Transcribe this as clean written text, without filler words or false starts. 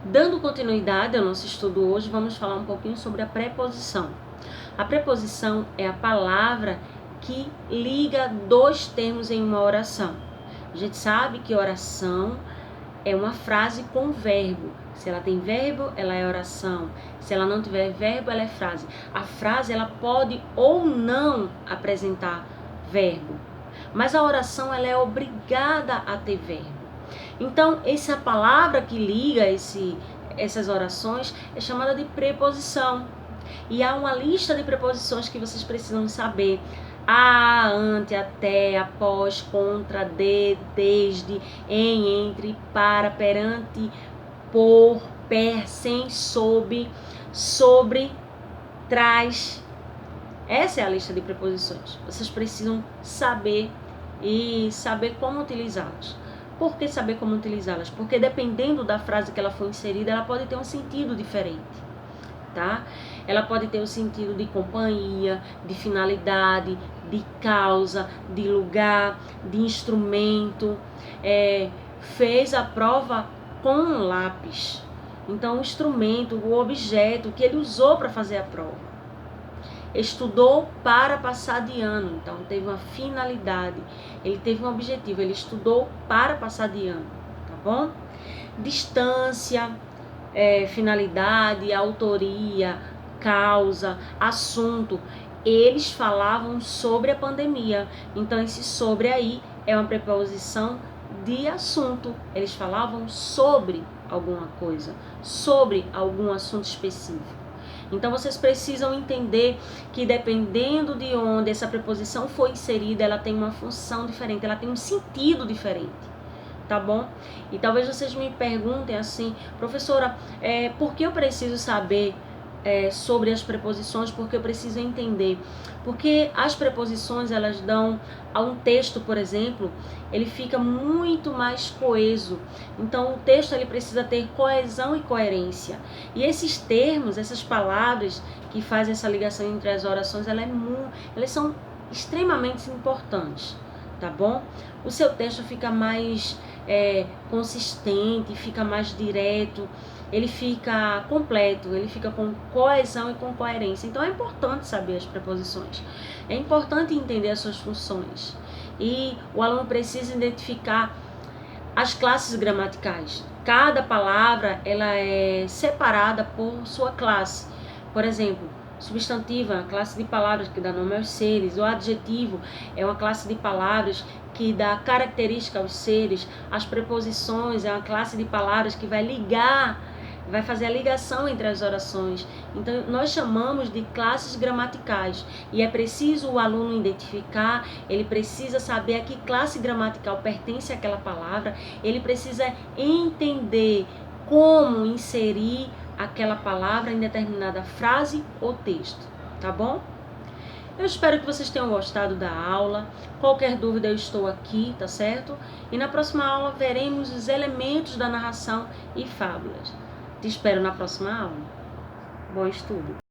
Dando continuidade ao nosso estudo hoje, vamos falar um pouquinho sobre a preposição. A preposição é a palavra que liga dois termos em uma oração. A gente sabe que oração é uma frase com verbo. Se ela tem verbo, ela é oração. Se ela não tiver verbo, ela é frase. A frase ela pode ou não apresentar verbo, mas a oração ela é obrigada a ter verbo. Então, essa palavra que liga essas orações é chamada de preposição. E há uma lista de preposições que vocês precisam saber. A, ante, até, após, contra, de, desde, em, entre, para, perante, por, per, sem, sob, sobre, traz. Essa é a lista de preposições. Vocês precisam saber e saber como utilizá-las. Por que saber como utilizá-las? Porque dependendo da frase que ela for inserida, ela pode ter um sentido diferente, tá? Ela pode ter o sentido de companhia, de finalidade, de causa, de lugar, de instrumento. Fez a prova com um lápis. Então, o instrumento, o objeto que ele usou para fazer a prova. Estudou para passar de ano, então teve uma finalidade, ele teve um objetivo, ele estudou para passar de ano, tá bom? Distância, finalidade, autoria, causa, assunto. Eles falavam sobre a pandemia, então esse sobre aí é uma preposição de assunto. Eles falavam sobre alguma coisa, sobre algum assunto específico. Então, vocês precisam entender que dependendo de onde essa preposição foi inserida, ela tem uma função diferente, ela tem um sentido diferente, tá bom? E talvez vocês me perguntem assim, professora, por que eu preciso saber sobre as preposições? Porque eu preciso entender. Porque as preposições, elas dão a um texto, por exemplo, ele fica muito mais coeso. Então, o texto ele precisa ter coesão e coerência. E esses termos, essas palavras que fazem essa ligação entre as orações, elas são extremamente importantes, tá bom? O seu texto fica mais consistente, fica mais direto, ele fica completo, ele fica com coesão e com coerência. Então é importante saber as preposições, é importante entender as suas funções. E o aluno precisa identificar as classes gramaticais. Cada palavra ela é separada por sua classe. Por exemplo, substantivo é uma classe de palavras que dá nome aos seres. O adjetivo é uma classe de palavras que dá característica aos seres. As preposições é uma classe de palavras que vai fazer a ligação entre as orações. Então, nós chamamos de classes gramaticais. E é preciso o aluno identificar, ele precisa saber a que classe gramatical pertence àquela palavra, ele precisa entender como inserir aquela palavra em determinada frase ou texto, tá bom? Eu espero que vocês tenham gostado da aula. Qualquer dúvida eu estou aqui, tá certo? E na próxima aula veremos os elementos da narração e fábulas. Te espero na próxima aula. Bom estudo!